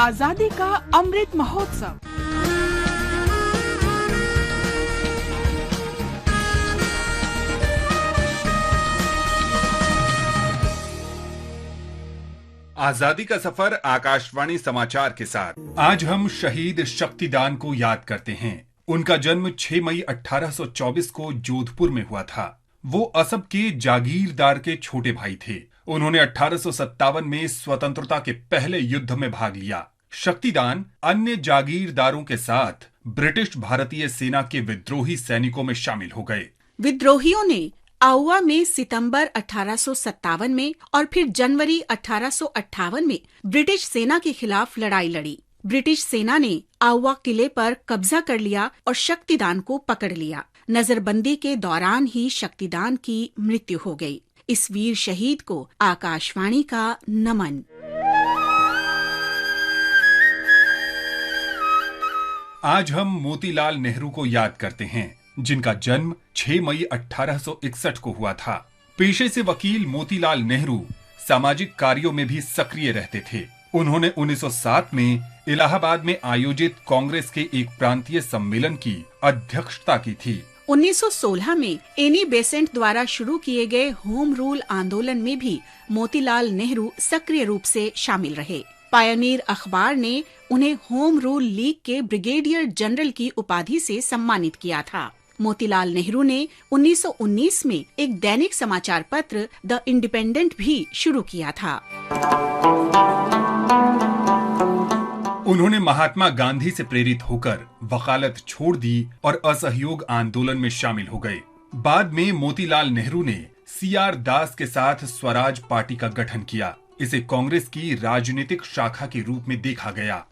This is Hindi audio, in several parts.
आजादी का अमृत महोत्सव। आजादी का सफर आकाशवाणी समाचार के साथ। आज हम शहीद शक्तिदान को याद करते हैं। उनका जन्म 6 मई 1824 को जोधपुर में हुआ था। वो असब के जागीरदार के छोटे भाई थे। उन्होंने 1857 में स्वतंत्रता के पहले युद्ध में भाग लिया। शक्तिदान अन्य जागीरदारों के साथ ब्रिटिश भारतीय सेना के विद्रोही सैनिकों में शामिल हो गए। विद्रोहियों ने आउवा में सितंबर 1857 में और फिर जनवरी 1858 में ब्रिटिश सेना के खिलाफ लड़ाई लड़ी। ब्रिटिश सेना ने आउवा किले पर कब्जा कर लिया और शक्तिदान को पकड़ लिया। नजरबंदी के दौरान ही शक्तिदान की मृत्यु हो गई। इस वीर शहीद को आकाशवाणी का नमन। आज हम मोतीलाल नेहरू को याद करते हैं, जिनका जन्म 6 मई 1861 को हुआ था। पेशे से वकील मोतीलाल नेहरू सामाजिक कार्यों में भी सक्रिय रहते थे। उन्होंने 1907 में इलाहाबाद में आयोजित कांग्रेस के एक प्रांतीय सम्मेलन की अध्यक्षता की थी। 1916 में एनी बेसेंट द्वारा शुरू किए गए होम रूल आंदोलन में भी मोतीलाल नेहरू सक्रिय रूप से शामिल रहे। पायनियर अखबार ने उन्हें होम रूल लीग के ब्रिगेडियर जनरल की उपाधि से सम्मानित किया था। मोतीलाल नेहरू ने 1919 में एक दैनिक समाचार पत्र द इंडिपेंडेंट भी शुरू किया था। उन्होंने महात्मा गांधी से प्रेरित होकर वकालत छोड़ दी और असहयोग आंदोलन में शामिल हो गए। बाद में मोतीलाल नेहरू ने CR दास के साथ स्वराज पार्टी का गठन किया। इसे कांग्रेस की राजनीतिक शाखा के रूप में देखा गया।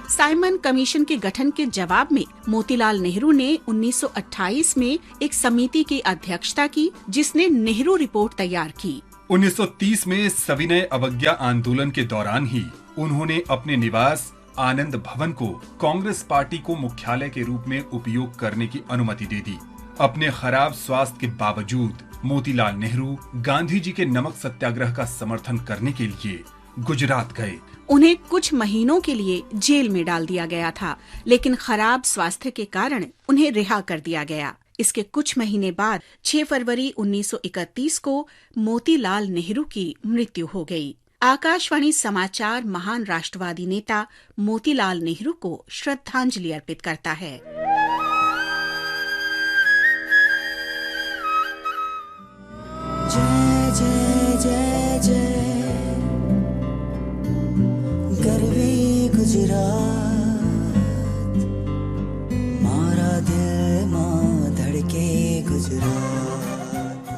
साइमन कमीशन के गठन के जवाब में मोतीलाल नेहरू ने 1928 में एक समिति की अध्यक्षता की, जिसने नेहरू रिपोर्ट तैयार की। 1930 में सविनय अवज्ञा आंदोलन के दौरान ही उन्होंने अपने निवास आनंद भवन को कांग्रेस पार्टी को मुख्यालय के रूप में उपयोग करने की अनुमति दे दी। अपने खराब स्वास्थ्य के बावजूद मोतीलाल नेहरू गांधी जी के नमक सत्याग्रह का समर्थन करने के लिए गुजरात गए। उन्हें कुछ महीनों के लिए जेल में डाल दिया गया था, लेकिन खराब स्वास्थ्य के कारण उन्हें रिहा कर दिया गया। इसके कुछ महीने बाद 6 फरवरी 1931 को मोतीलाल नेहरू की मृत्यु हो गई। आकाशवाणी समाचार महान राष्ट्रवादी नेता मोतीलाल नेहरू को श्रद्धांजलि अर्पित करता है। जय जय जय जय गर्वी गुजरात, मारा दिल मां धड़के गुजरात।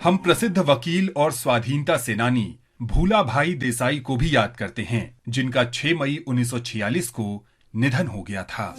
हम प्रसिद्ध वकील और स्वाधीनता सेनानी भूला भाई देसाई को भी याद करते हैं, जिनका 6 मई 1946 को निधन हो गया था।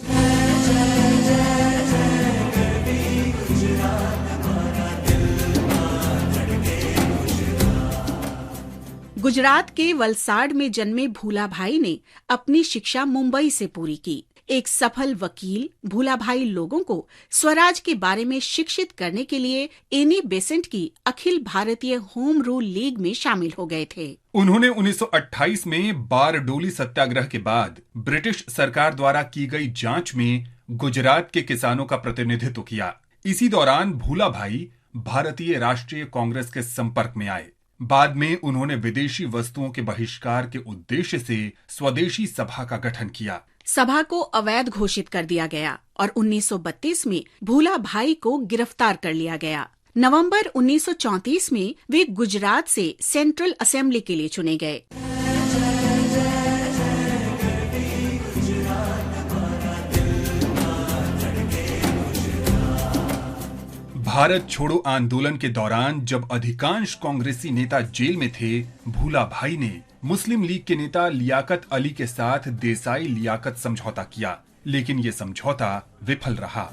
गुजरात के वलसाड में जन्मे भूला भाई ने अपनी शिक्षा मुंबई से पूरी की। एक सफल वकील भूला भाई लोगों को स्वराज के बारे में शिक्षित करने के लिए एनी बेसेंट की Akhil Bharatiya home rule league में शामिल हो गए थे। उन्होंने 1928 में बारडोली सत्याग्रह के बाद ब्रिटिश सरकार द्वारा की गई जांच में गुजरात के किसानों का प्रतिनिधित्व किया। इसी दौरान भूला भाई भारतीय राष्ट्रीय कांग्रेस के संपर्क में आए। बाद में उन्होंने विदेशी वस्तुओं के बहिष्कार के उद्देश्य से स्वदेशी सभा का गठन किया। सभा को अवैध घोषित कर दिया गया और 1932 में भूला भाई को गिरफ्तार कर लिया गया। नवंबर 1934 में वे गुजरात से सेंट्रल असेंबली के लिए चुने गए। भारत छोड़ो आंदोलन के दौरान जब अधिकांश कांग्रेसी नेता जेल में थे, भूला भाई ने मुस्लिम लीग के नेता लियाकत अली के साथ देसाई लियाकत समझौता किया, लेकिन ये समझौता विफल रहा।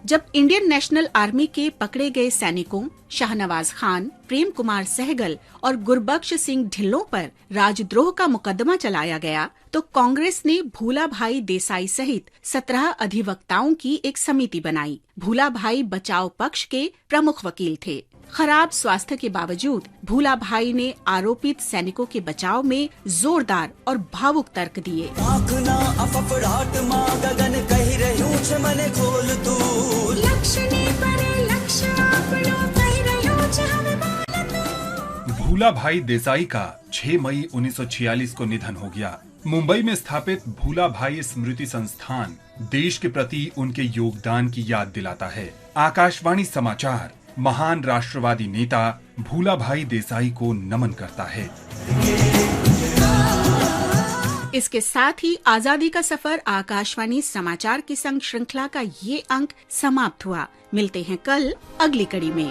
जब इंडियन नेशनल आर्मी के पकड़े गए सैनिकों शाहनवाज खान, प्रेम कुमार सहगल और गुरबख्श सिंह ढिल्लों पर राजद्रोह का मुकदमा चलाया गया तो कांग्रेस ने भूलाभाई देसाई सहित 17 अधिवक्ताओं की एक समिति बनाई। भूलाभाई बचाव पक्ष के प्रमुख वकील थे। खराब स्वास्थ्य के बावजूद भूलाभाई ने आरोपित सैनिकों के बचाव में जोरदार और भावुक तर्क दिए। भूलाभाई देसाई का 6 मई 1946 को निधन हो गया। मुंबई में स्थापित भूलाभाई स्मृति संस्थान देश के प्रति उनके योगदान की याद दिलाता है। आकाशवाणी समाचार महान राष्ट्रवादी नेता भूलाभाई देसाई को नमन करता है। इसके साथ ही आजादी का सफर आकाशवाणी समाचार की संग श्रृंखला का ये अंक समाप्त हुआ। मिलते हैं कल अगली कड़ी में।